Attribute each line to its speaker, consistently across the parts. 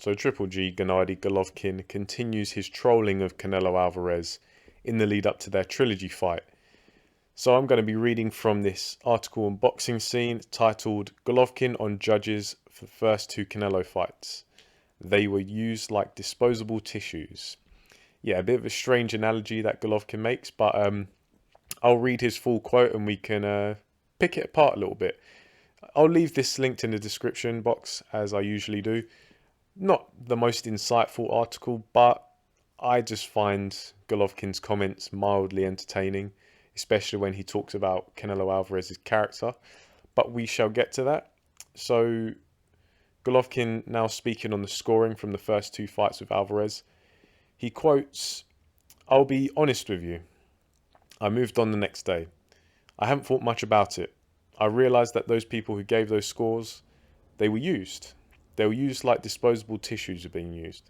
Speaker 1: So Triple G, Gennadiy Golovkin, continues his trolling of Canelo Alvarez in the lead up to their Trilogy fight. So I'm going to be reading from this article on Boxing Scene titled Golovkin on Judges for the First Two Canelo Fights. They were used like disposable tissues. Yeah, a bit of a strange analogy that Golovkin makes, but I'll read his full quote and we can pick it apart a little bit. I'll leave this linked in the description box as I usually do. Not the most insightful article, but I just find Golovkin's comments mildly entertaining, especially when he talks about Canelo Alvarez's character. But we shall get to that. So Golovkin now speaking on the scoring from the first two fights with Alvarez. He quotes, "I'll be honest with you. I moved on the next day. I haven't thought much about it. I realised that those people who gave those scores, they were used. They were used like disposable tissues are being used.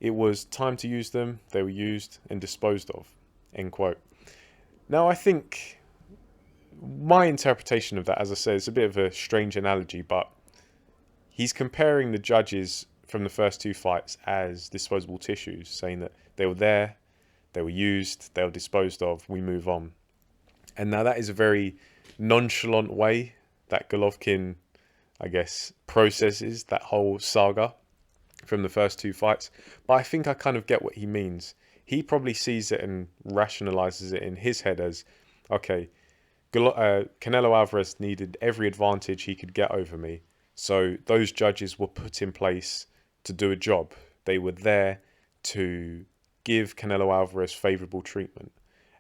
Speaker 1: It was time to use them, they were used and disposed of." End quote. Now, I think my interpretation of that, as I said, is a bit of a strange analogy, but he's comparing the judges from the first two fights as disposable tissues, saying that they were there, they were used, they were disposed of, we move on. And now that is a very nonchalant way that Golovkin, I guess, processes that whole saga from the first two fights. But I think I kind of get what he means. He probably sees it and rationalizes it in his head as, okay, Canelo Alvarez needed every advantage he could get over me. So those judges were put in place to do a job. They were there to give Canelo Alvarez favourable treatment.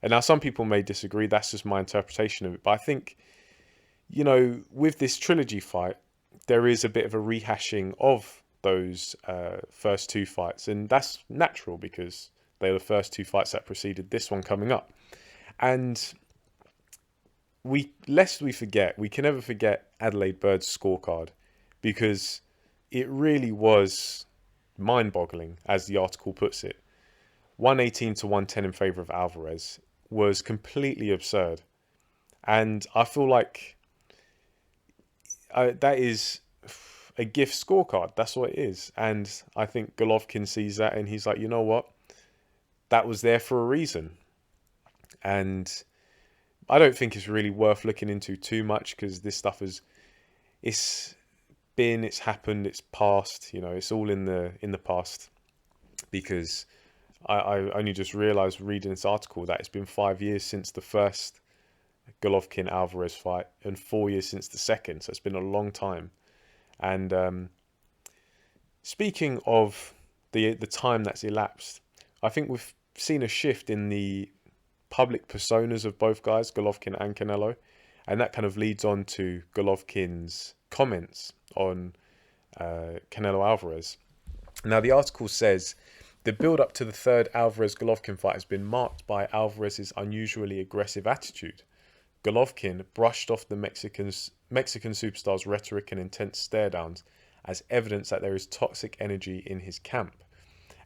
Speaker 1: And now some people may disagree. That's just my interpretation of it. But I think, you know, with this Trilogy fight, there is a bit of a rehashing of those first two fights. And that's natural because they were the first two fights that preceded this one coming up. And lest we forget, we can never forget Adelaide Bird's scorecard, because it really was mind-boggling, as the article puts it. 118 to 110 in favour of Alvarez was completely absurd. And I feel like that is a gift scorecard. That's what it is. And I think Golovkin sees that and he's like, you know what? That was there for a reason. And I don't think it's really worth looking into too much, because this stuff it's happened, it's past, you know, it's all in the past. Because I only just realised reading this article that it's been 5 years since the first Golovkin Alvarez fight and 4 years since the second, so it's been a long time. And speaking of the time that's elapsed, I think we've seen a shift in the public personas of both guys, Golovkin and Canelo, and that kind of leads on to Golovkin's comments on Canelo Alvarez. Now, the article says, the build-up to the third Alvarez-Golovkin fight has been marked by Alvarez's unusually aggressive attitude. Golovkin brushed off the Mexican superstar's rhetoric and intense stare-downs as evidence that there is toxic energy in his camp.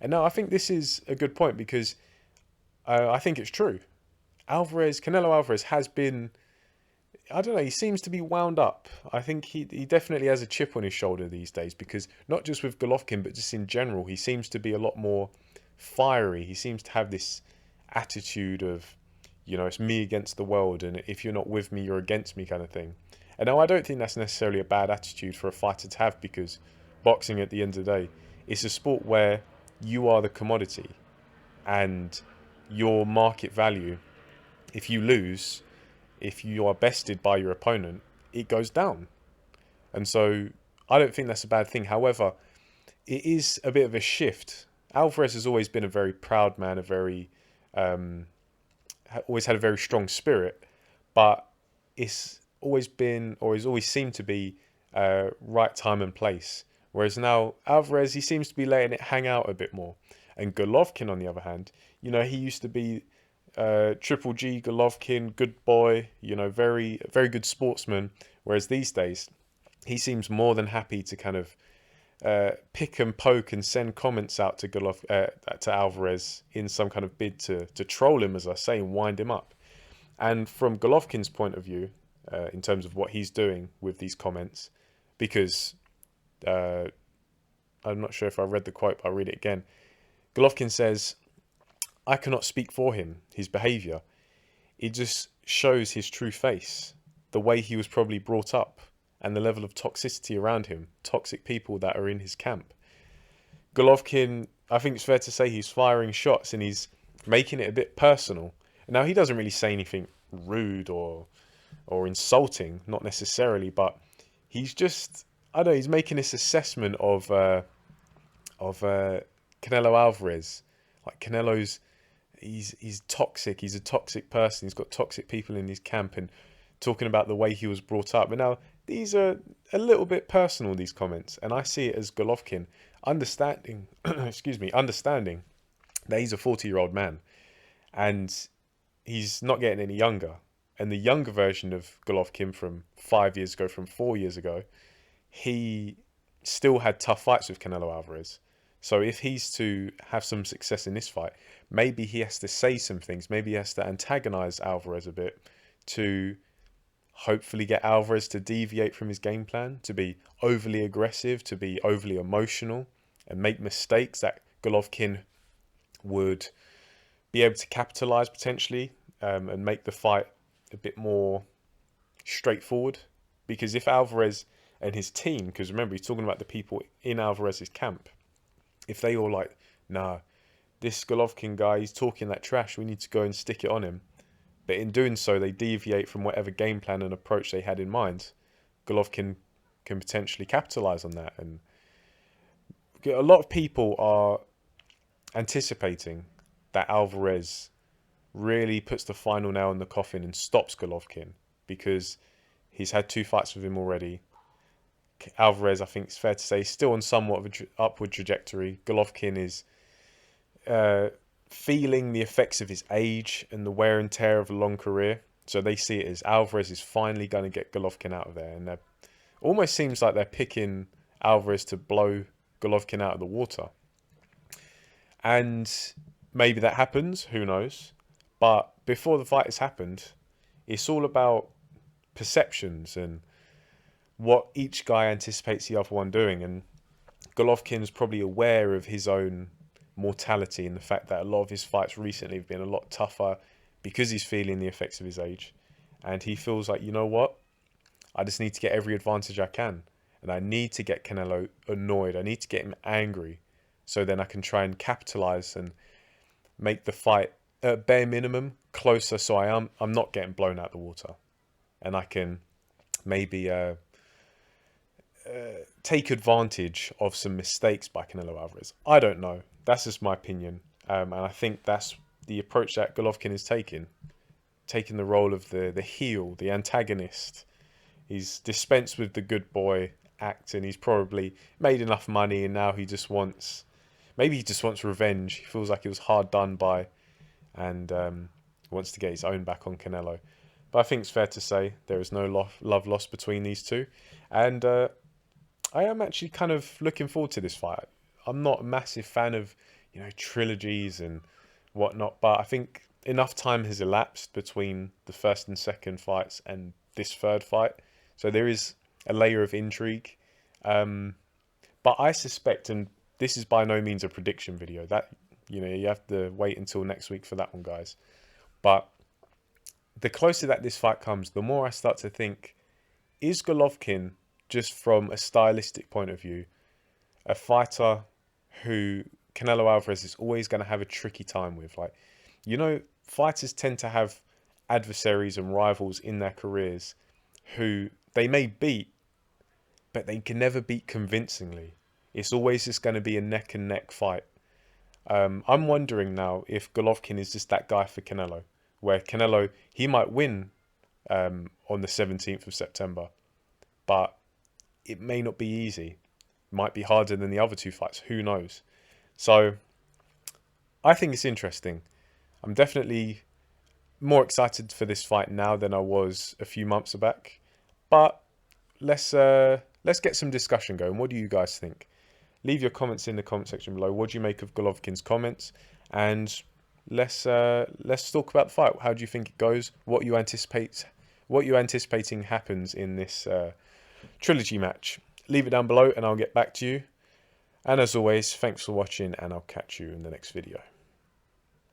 Speaker 1: And now I think this is a good point, because I think it's true. Canelo Alvarez has been, I don't know, he seems to be wound up. I think he definitely has a chip on his shoulder these days, because not just with Golovkin, but just in general, he seems to be a lot more fiery. He seems to have this attitude of, you know, it's me against the world, and if you're not with me, you're against me kind of thing. And now I don't think that's necessarily a bad attitude for a fighter to have, because boxing, at the end of the day, it's a sport where you are the commodity and your market value, if you lose, if you are bested by your opponent, it goes down. And so I don't think that's a bad thing. However, it is a bit of a shift. Alvarez has always been a very proud man, always had a very strong spirit, but it's always been, or has always seemed to be, right time and place. Whereas now Alvarez, he seems to be letting it hang out a bit more. And Golovkin, on the other hand, you know, he used to be Triple G Golovkin, good boy, you know, very, very good sportsman. Whereas these days, he seems more than happy to kind of pick and poke and send comments out to Alvarez in some kind of bid to troll him, as I say, and wind him up. And from Golovkin's point of view, in terms of what he's doing with these comments, because I'm not sure if I read the quote, but I'll read it again. Golovkin says, "I cannot speak for him, his behaviour. It just shows his true face, the way he was probably brought up, and the level of toxicity around him, toxic people that are in his camp." Golovkin, I think it's fair to say he's firing shots and he's making it a bit personal. Now, he doesn't really say anything rude or insulting, not necessarily, but he's just, I don't know, he's making this assessment of Canelo Alvarez. Like, Canelo's, he's toxic. He's a toxic person. He's got toxic people in his camp, and talking about the way he was brought up. But now these are a little bit personal, these comments, and I see it as Golovkin understanding, understanding that he's a 40-year-old man, and he's not getting any younger. And the younger version of Golovkin from 5 years ago, from 4 years ago, he still had tough fights with Canelo Alvarez. So if he's to have some success in this fight, maybe he has to say some things. Maybe he has to antagonize Alvarez a bit to hopefully get Alvarez to deviate from his game plan, to be overly aggressive, to be overly emotional, and make mistakes that Golovkin would be able to capitalize potentially, and make the fight a bit more straightforward. Because if Alvarez and his team, because remember, he's talking about the people in Alvarez's camp, if they all like, nah, this Golovkin guy, he's talking that trash, we need to go and stick it on him. But in doing so, they deviate from whatever game plan and approach they had in mind. Golovkin can potentially capitalize on that. And a lot of people are anticipating that Alvarez really puts the final nail in the coffin and stops Golovkin, because he's had 2 fights with him already. Alvarez, I think it's fair to say, is still on somewhat of an upward trajectory. Golovkin is feeling the effects of his age and the wear and tear of a long career. So they see it as Alvarez is finally going to get Golovkin out of there. And it almost seems like they're picking Alvarez to blow Golovkin out of the water. And maybe that happens, who knows. But before the fight has happened, it's all about perceptions and what each guy anticipates the other one doing. And Golovkin's probably aware of his own mortality and the fact that a lot of his fights recently have been a lot tougher because he's feeling the effects of his age. And he feels like, you know what? I just need to get every advantage I can. And I need to get Canelo annoyed. I need to get him angry. So then I can try and capitalize and make the fight at bare minimum closer, so I'm not getting blown out the water, and I can maybe take advantage of some mistakes by Canelo Alvarez. I don't know. That's just my opinion, and I think that's the approach that Golovkin is taking the role of the heel, the antagonist. He's dispensed with the good boy act, and he's probably made enough money, and now he just wants, maybe he just wants revenge. He feels like he was hard done by, and wants to get his own back on Canelo. But I think it's fair to say there is no love lost between these two. And I am actually kind of looking forward to this fight. I'm not a massive fan of, trilogies and whatnot, but I think enough time has elapsed between the first and second fights and this third fight. So there is a layer of intrigue. But I suspect, and this is by no means a prediction video, that you have to wait until next week for that one, guys. But the closer that this fight comes, the more I start to think, is Golovkin, just from a stylistic point of view, a fighter who Canelo Alvarez is always going to have a tricky time with? Like, fighters tend to have adversaries and rivals in their careers who they may beat, but they can never beat convincingly. It's always just going to be a neck and neck fight. I'm wondering now if Golovkin is just that guy for Canelo, where Canelo, he might win on the 17th of September, but it may not be easy. It might be harder than the other 2 fights. Who knows? So I think it's interesting. I'm definitely more excited for this fight now than I was a few months back. But let's get some discussion going. What do you guys think? Leave your comments in the comment section below. What do you make of Golovkin's comments? And let's talk about the fight. How do you think it goes? What you anticipating happens in this trilogy match? Leave it down below, and I'll get back to you. And as always, thanks for watching, and I'll catch you in the next video.